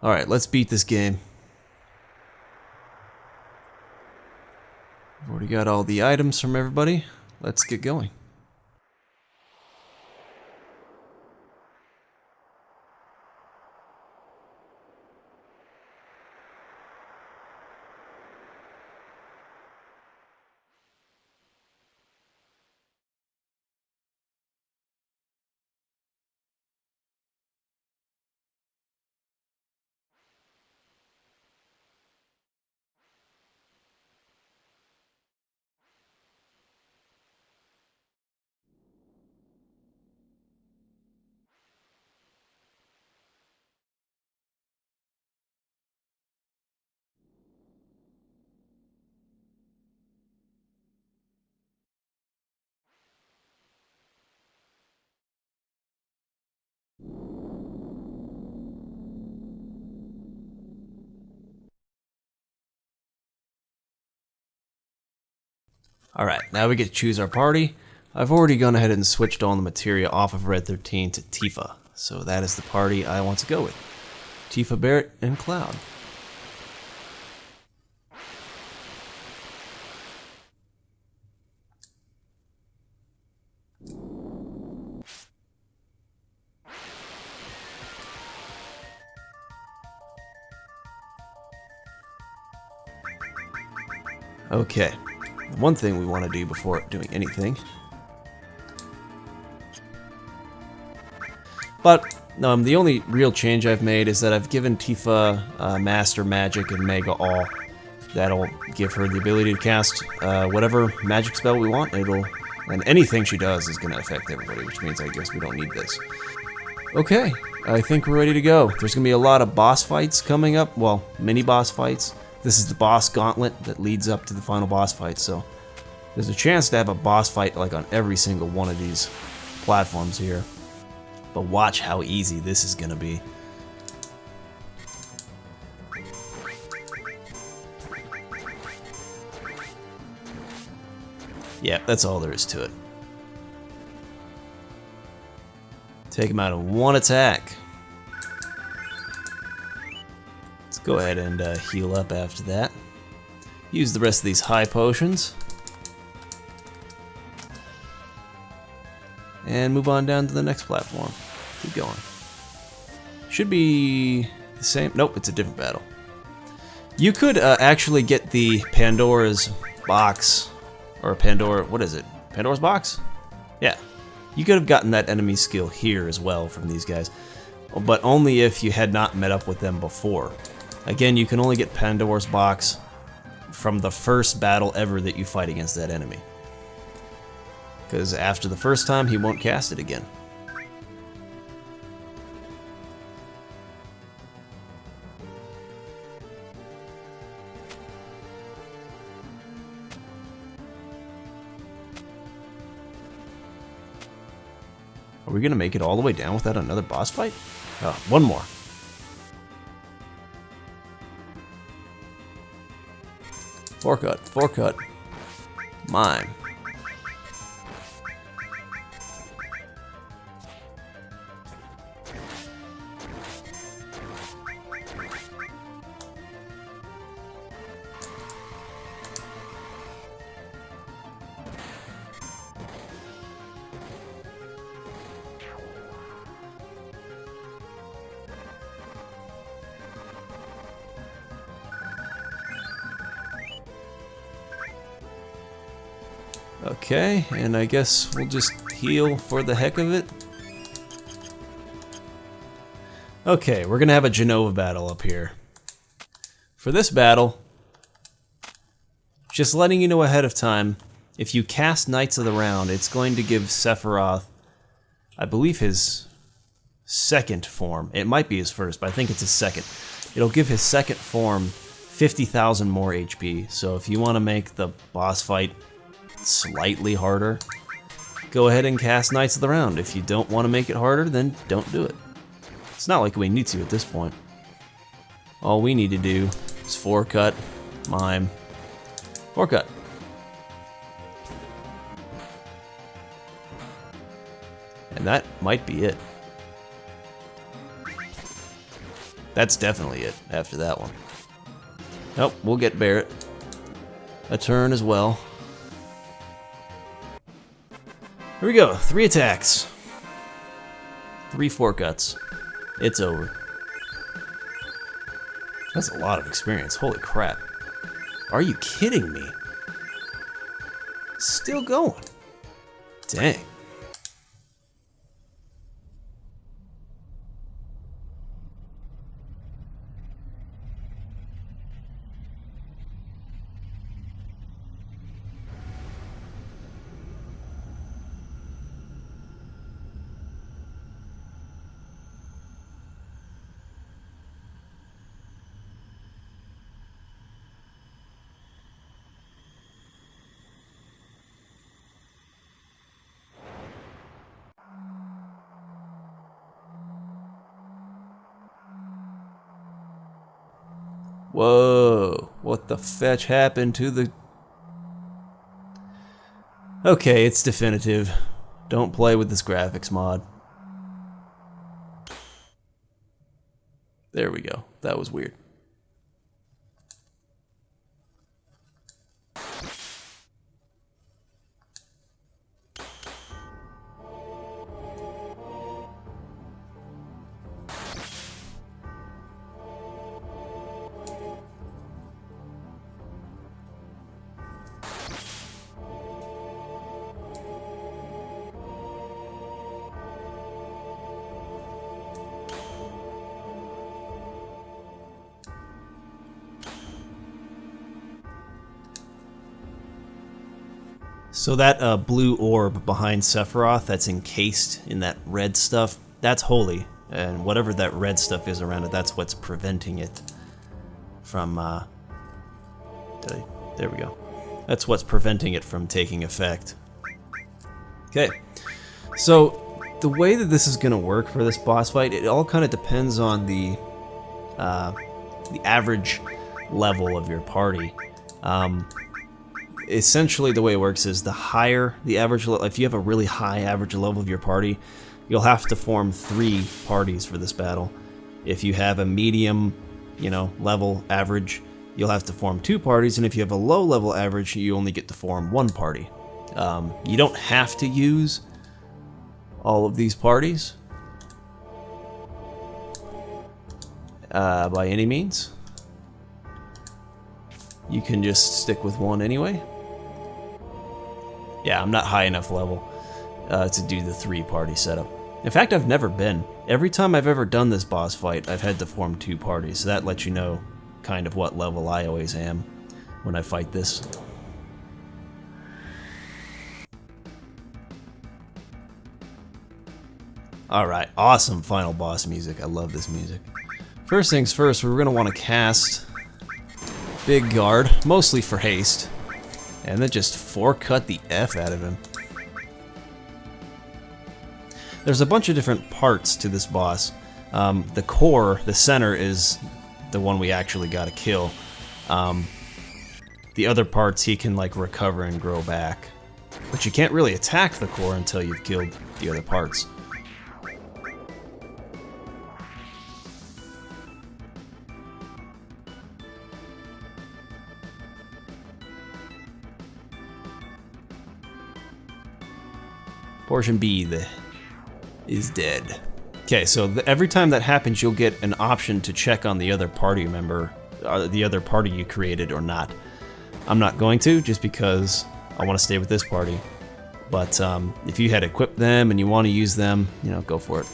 Alright, let's beat this game. I've already got all the items from everybody. Let's get going. Alright, now we get to choose our party. I've already gone ahead and switched all the materia off of Red 13 to Tifa, so that is the party I want to go with. Tifa, Barret, and Cloud. Okay, one thing we want to do before doing anything. But the only real change I've made is that I've given Tifa Master Magic and Mega All. That'll give her the ability to cast whatever magic spell we want. And anything she does is going to affect everybody, which means I guess we don't need this. Okay, I think we're ready to go. There's going to be a lot of boss fights coming up. Well, mini boss fights. This is the boss Gauntlet that leads up to the final boss fight, so there's a chance to have a boss fight like on every single one of these platforms here. But watch how easy this is going to be. Yeah, that's all there is to it. Take him out in one attack. Let's go ahead and heal up after that. Use the rest of these high potions. And move on down to the next platform. Keep going. Should be the same. Nope, it's a different battle. You could actually get the Pandora's box. Or Pandora, what is it? Pandora's box? Yeah. You could have gotten that enemy skill here as well from these guys. But only if you had not met up with them before. Again, you can only get Pandora's box from the first battle ever that you fight against that enemy. Because after the first time, he won't cast it again. Are we going to make it all the way down without another boss fight? Oh, one more. Forecut. Mime. Okay, and I guess we'll just heal for the heck of it. Okay, we're gonna have a Genoa Battle up here. For this battle, just letting you know ahead of time, if you cast Knights of the Round, it's going to give Sephiroth, I believe, his second form. It might be his first, but I think it's his second. It'll give his second form 50,000 more HP, so if you want to make the boss fight slightly harder, go ahead and cast Knights of the Round. If you don't want to make it harder, then don't do it. It's not like we need to at this point. All we need to do is forecut, mime, forecut. And that might be it. That's definitely it after that one. Nope, we'll get Barret a turn as well. Here we go, 3 attacks. 3 forecuts. It's over. That's a lot of experience, holy crap. Are you kidding me? Still going. Dang. Whoa, what the fetch happened to the... Okay, it's definitive. Don't play with this graphics mod. There we go. That was weird. So that blue orb behind Sephiroth that's encased in that red stuff, that's holy. And whatever that red stuff is around it, that's what's preventing it from... there we go. That's what's preventing it from taking effect. Okay, so the way that this is going to work for this boss fight, it all kind of depends on the average level of your party. Essentially, the way it works is the higher the average level, if you have a really high average level of your party, you'll have to form 3 parties for this battle. If you have a medium, level average, you'll have to form 2 parties, and if you have a low level average, you only get to form 1 party. You don't have to use all of these parties by any means. You can just stick with 1 anyway. Yeah, I'm not high enough level to do the 3-party setup. In fact, I've never been. Every time I've ever done this boss fight, I've had to form 2 parties. So that lets you know kind of what level I always am when I fight this. Alright, awesome final boss music. I love this music. First things first, we're going to want to cast Big Guard, mostly for haste, and then just 4-cut the F out of him. There's a bunch of different parts to this boss. The core, the center, is the one we actually gotta kill. The other parts he can recover and grow back. But you can't really attack the core until you've killed the other parts. Portion B is dead. Okay, so every time that happens, you'll get an option to check on the other party member, the other party you created or not. I'm not going to, just because I want to stay with this party. But if you had equipped them and you want to use them, go for it.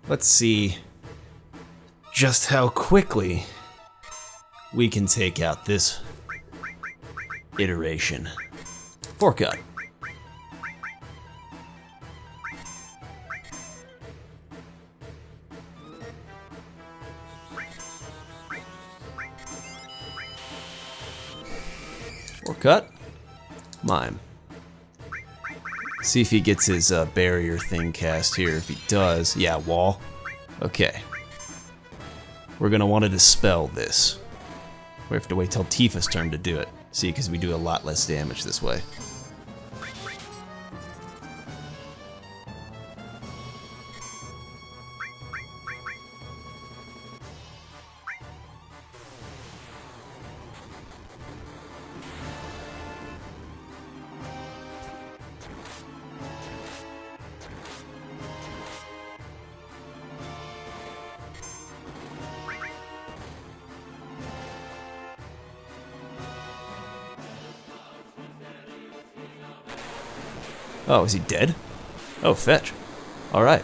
Let's see just how quickly we can take out this iteration. 4-cut. Cut. Mime. See if he gets his barrier thing cast here. If he does, yeah, wall. Okay. We're gonna want to dispel this. We have to wait till Tifa's turn to do it. See, because we do a lot less damage this way. Oh, is he dead? Oh, fetch. Alright.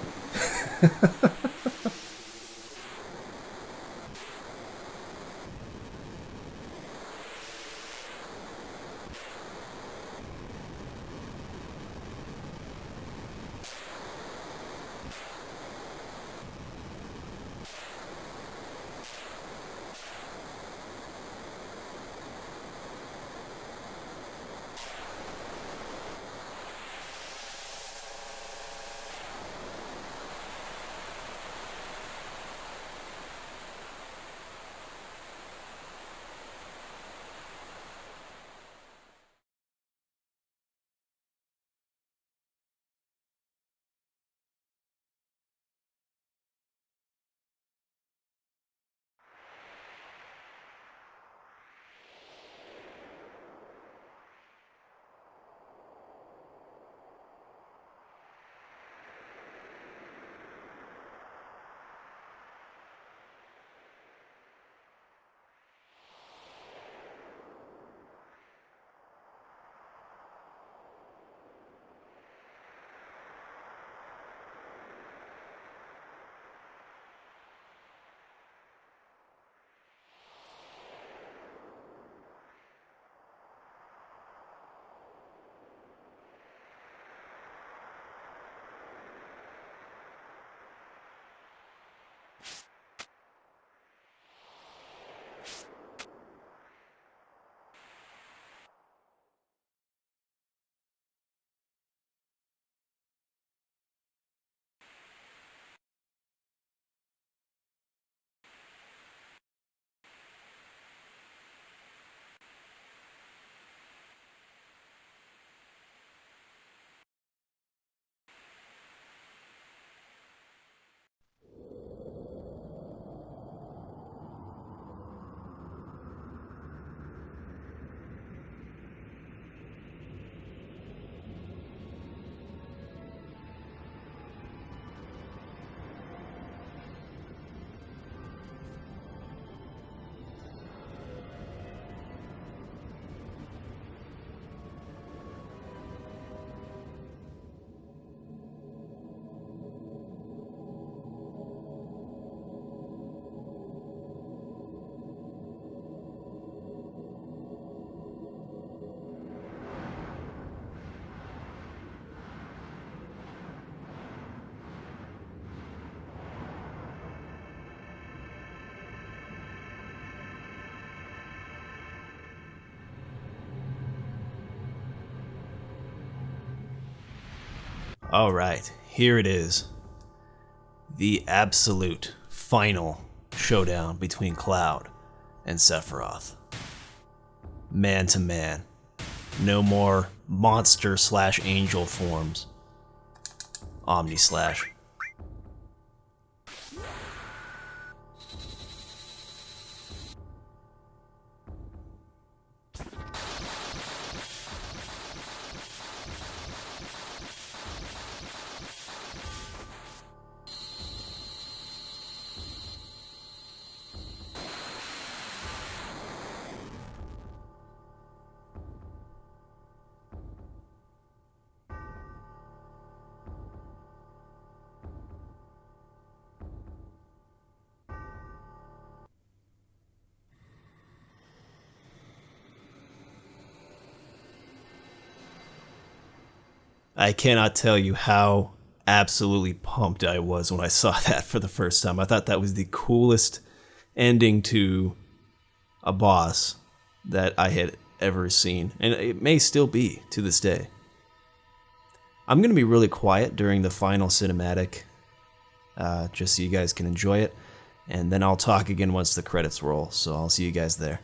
Alright, here it is. The absolute final showdown between Cloud and Sephiroth. Man to man. No more monster/angel forms. Omni-slash. I cannot tell you how absolutely pumped I was when I saw that for the first time. I thought that was the coolest ending to a boss that I had ever seen, and it may still be to this day. I'm going to be really quiet during the final cinematic, just so you guys can enjoy it, and then I'll talk again once the credits roll, so I'll see you guys there.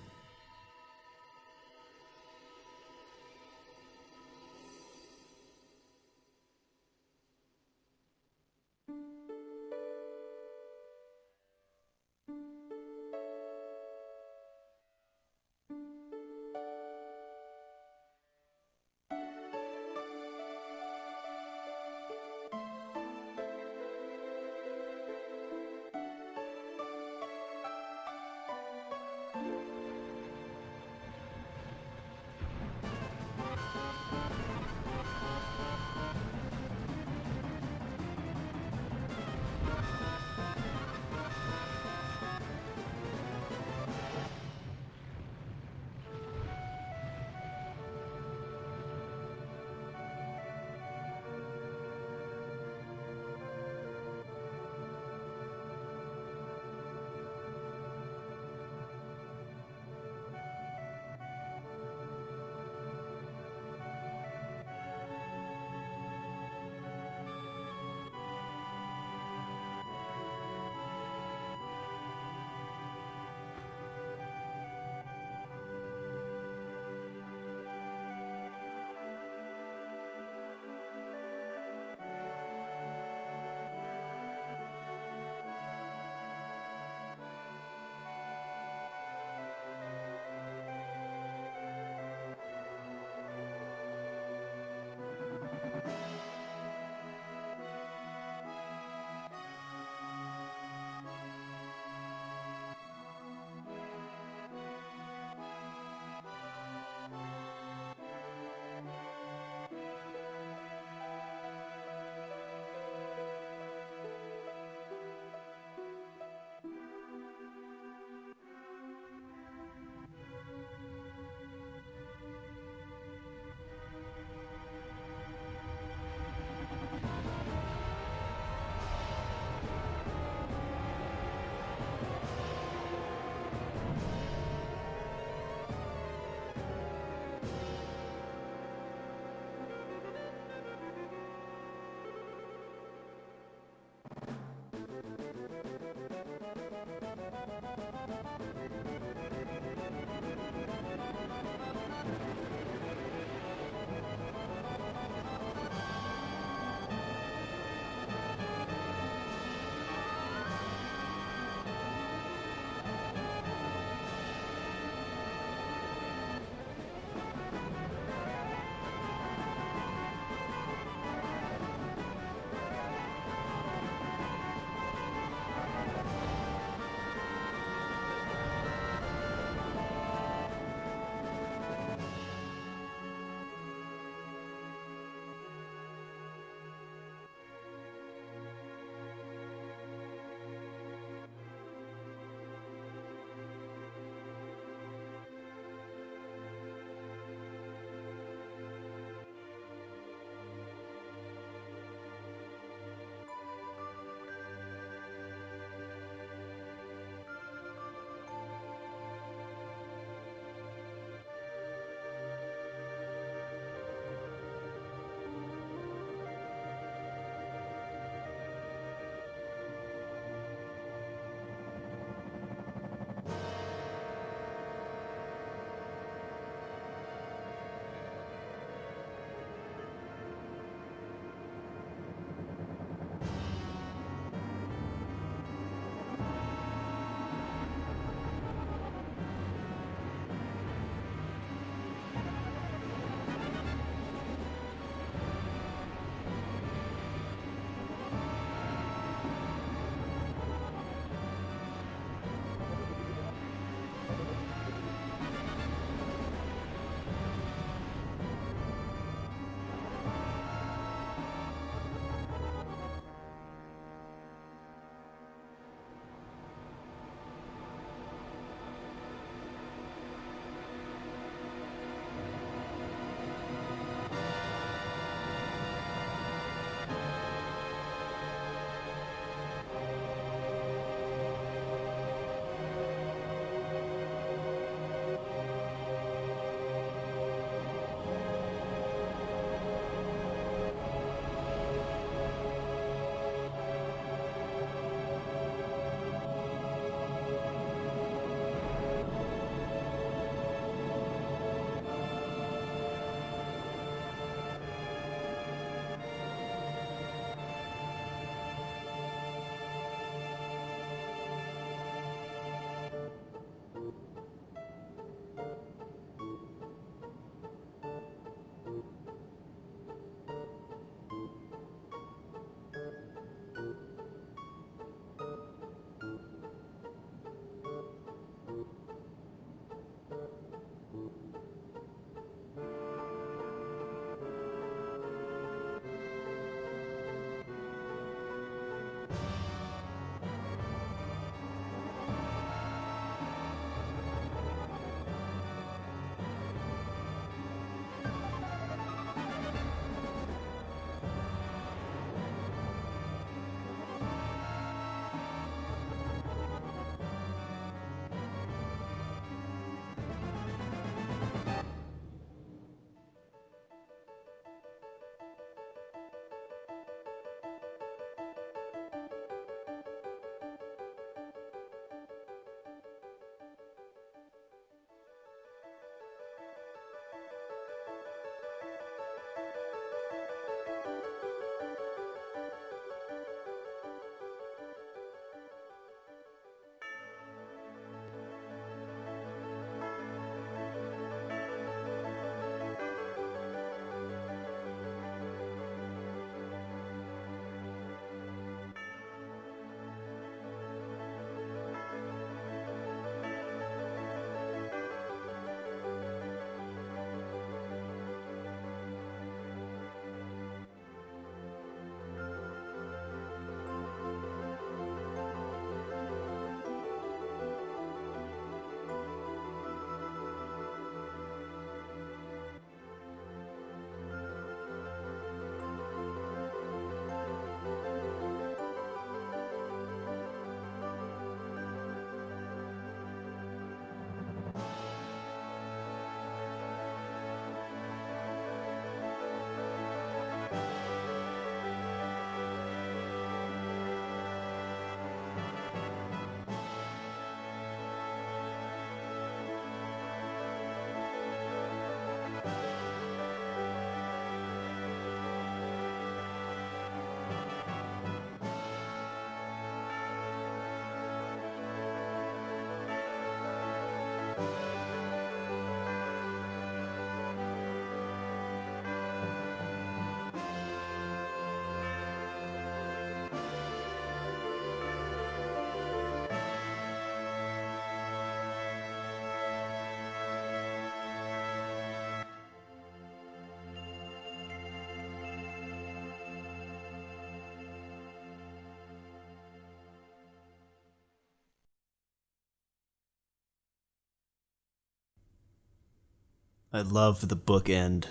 I love the bookend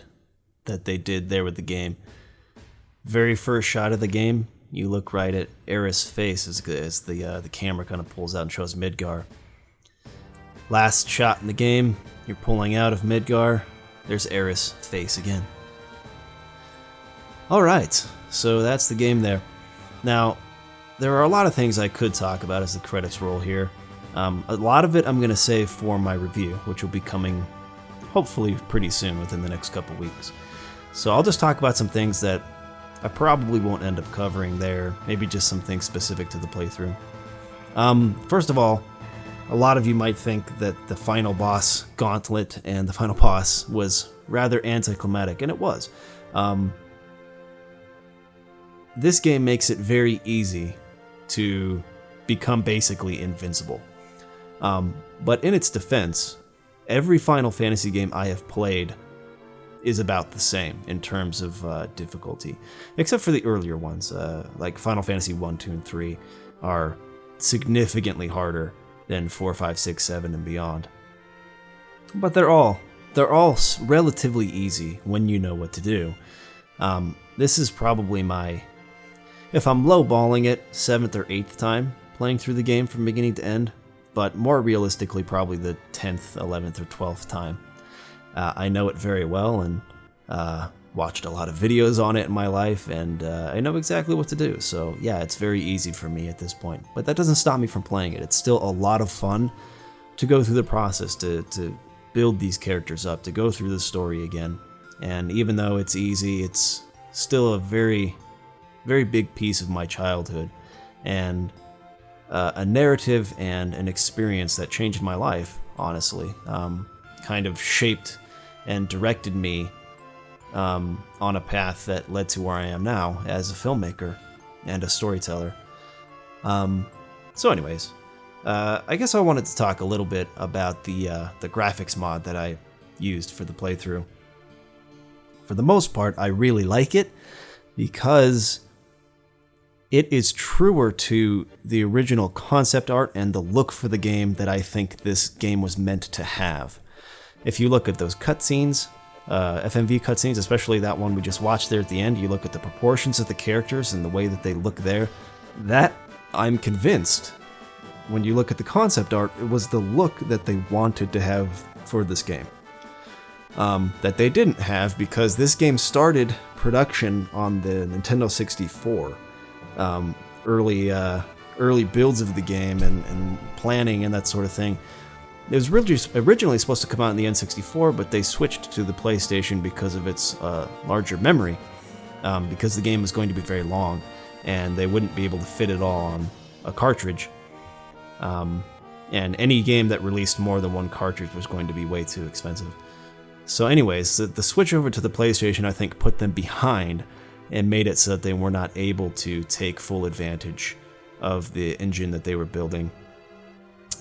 that they did there with the game. Very first shot of the game, you look right at Aerith's face as the camera kind of pulls out and shows Midgar. Last shot in the game, you're pulling out of Midgar, there's Aerith's face again. Alright, so that's the game there. Now, there are a lot of things I could talk about as the credits roll here. A lot of it I'm going to save for my review, which will be coming hopefully pretty soon within the next couple weeks. So I'll just talk about some things that I probably won't end up covering there, maybe just some things specific to the playthrough. First of all, a lot of you might think that the final boss, Gauntlet, and the final boss was rather anticlimactic, and it was. This game makes it very easy to become basically invincible. But in its defense, every Final Fantasy game I have played is about the same in terms of difficulty, except for the earlier ones, like Final Fantasy 1, 2, and 3 are significantly harder than 4, 5, 6, 7, and beyond. But they're all relatively easy when you know what to do. This is probably my, if I'm lowballing it, 7th or 8th time playing through the game from beginning to end, but more realistically probably the 10th, 11th, or 12th time. I know it very well and watched a lot of videos on it in my life, and I know exactly what to do. So yeah, it's very easy for me at this point. But that doesn't stop me from playing it. It's still a lot of fun to go through the process, to build these characters up, to go through the story again. And even though it's easy, it's still a very, very big piece of my childhood, and a narrative and an experience that changed my life, honestly. Kind of shaped and directed me on a path that led to where I am now as a filmmaker and a storyteller. So anyways, I guess I wanted to talk a little bit about the graphics mod that I used for the playthrough. For the most part, I really like it because it is truer to the original concept art and the look for the game that I think this game was meant to have. If you look at those cutscenes, FMV cutscenes, especially that one we just watched there at the end, you look at the proportions of the characters and the way that they look there, that, I'm convinced, when you look at the concept art, it was the look that they wanted to have for this game. That they didn't have because this game started production on the Nintendo 64. Early builds of the game and planning and that sort of thing. It was originally supposed to come out in the N64, but they switched to the PlayStation because of its larger memory, because the game was going to be very long, and they wouldn't be able to fit it all on a cartridge. And any game that released more than one cartridge was going to be way too expensive. So anyways, the switch over to the PlayStation, I think, put them behind and made it so that they were not able to take full advantage of the engine that they were building.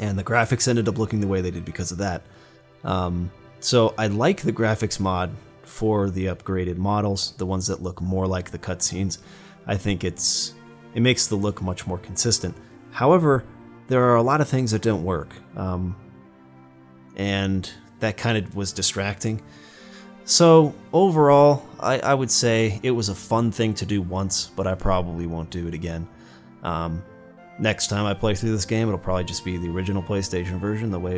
And the graphics ended up looking the way they did because of that. So I like the graphics mod for the upgraded models, the ones that look more like the cutscenes. I think it makes the look much more consistent. However, there are a lot of things that don't work. And that kind of was distracting. So overall, I would say it was a fun thing to do once, but I probably won't do it again. Next time I play through this game, it'll probably just be the original PlayStation version, the way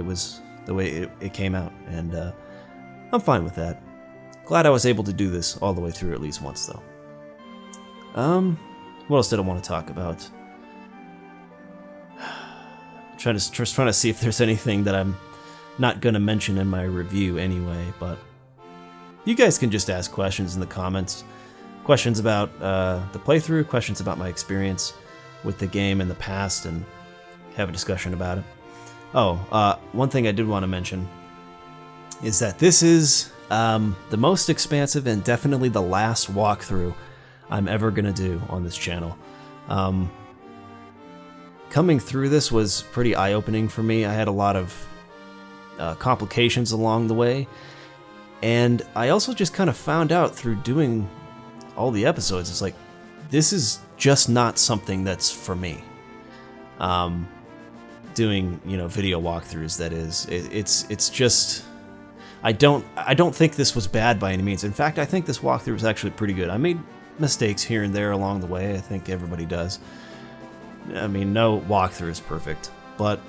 it came out, and I'm fine with that. Glad I was able to do this all the way through at least once, though. What else did I want to talk about? Trying to see if there's anything that I'm not gonna mention in my review anyway, but you guys can just ask questions in the comments. Questions about the playthrough, questions about my experience with the game in the past, and have a discussion about it. Oh, one thing I did want to mention is that this is the most expansive and definitely the last walkthrough I'm ever gonna do on this channel. Coming through this was pretty eye-opening for me. I had a lot of complications along the way, and I also just kind of found out through doing all the episodes, it's like, this is just not something that's for me. Doing, video walkthroughs, that is. It's just, I don't think this was bad by any means. In fact, I think this walkthrough was actually pretty good. I made mistakes here and there along the way. I think everybody does. I mean, no walkthrough is perfect, but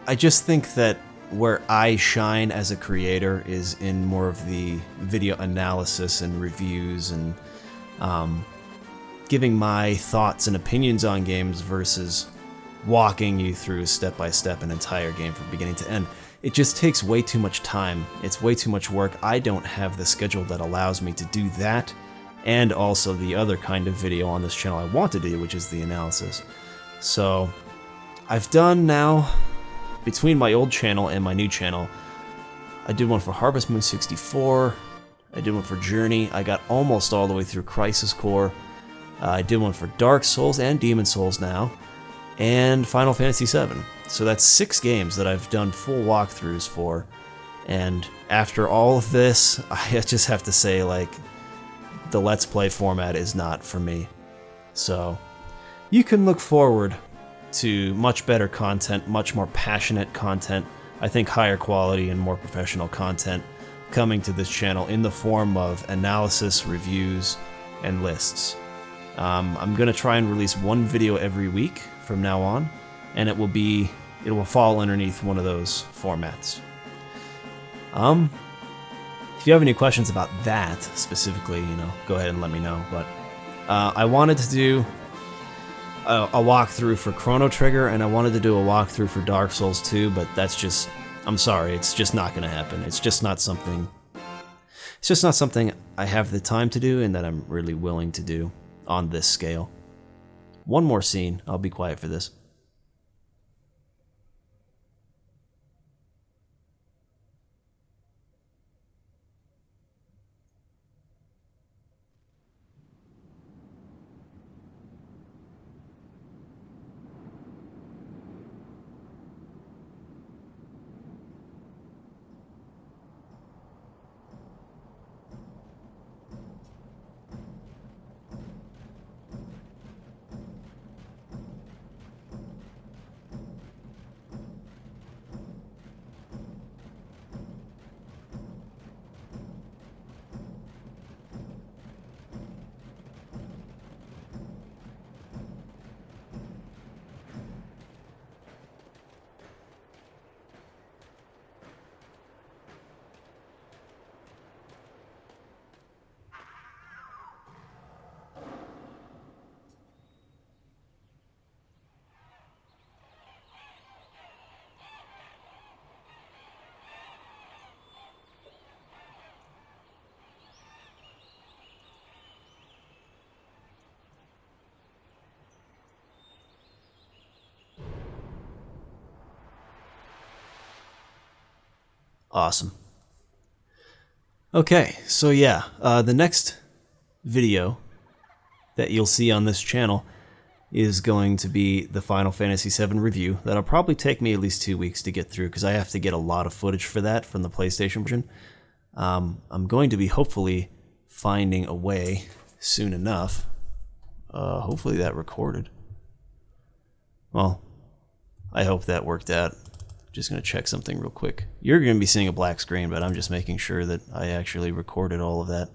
I just think that where I shine as a creator is in more of the video analysis and reviews and giving my thoughts and opinions on games versus walking you through step by step an entire game from beginning to end. It just takes way too much time. It's way too much work. I don't have the schedule that allows me to do that, and also the other kind of video on this channel I want to do, which is the analysis. So I've done now, between my old channel and my new channel, I did one for Harvest Moon 64, I did one for Journey, I got almost all the way through Crisis Core, I did one for Dark Souls and Demon Souls now, and Final Fantasy VII. So that's 6 games that I've done full walkthroughs for, and after all of this, I just have to say, like, the Let's Play format is not for me. So you can look forward to much better content, much more passionate content, I think higher quality and more professional content coming to this channel in the form of analysis, reviews, and lists. I'm going to try and release one video every week from now on, and it will fall underneath one of those formats. If you have any questions about that specifically, go ahead and let me know. But I wanted to do a walkthrough for Chrono Trigger, and I wanted to do a walkthrough for Dark Souls 2, but that's just, I'm sorry, it's just not going to happen. It's just not something I have the time to do and that I'm really willing to do on this scale. One more scene, I'll be quiet for this. Awesome. Okay, so yeah, the next video that you'll see on this channel is going to be the Final Fantasy VII review. That'll probably take me at least 2 weeks to get through because I have to get a lot of footage for that from the PlayStation version. I'm going to be hopefully finding a way soon enough. Hopefully that recorded. Well, I hope that worked out. Just going to check something real quick. You're going to be seeing a black screen, but I'm just making sure that I actually recorded all of that.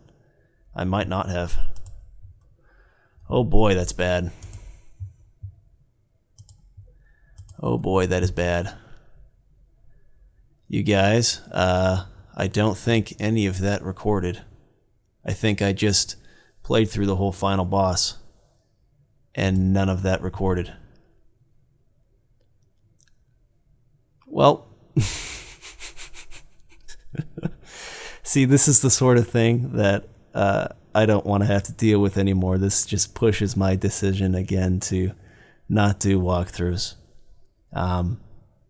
I might not have. Oh boy, that's bad. Oh boy, that is bad. You guys, I don't think any of that recorded. I think I just played through the whole final boss, and none of that recorded. Well, see, this is the sort of thing that I don't want to have to deal with anymore. This just pushes my decision again to not do walkthroughs.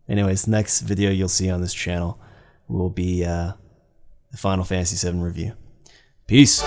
Anyways, next video you'll see on this channel will be the Final Fantasy VII review. Peace!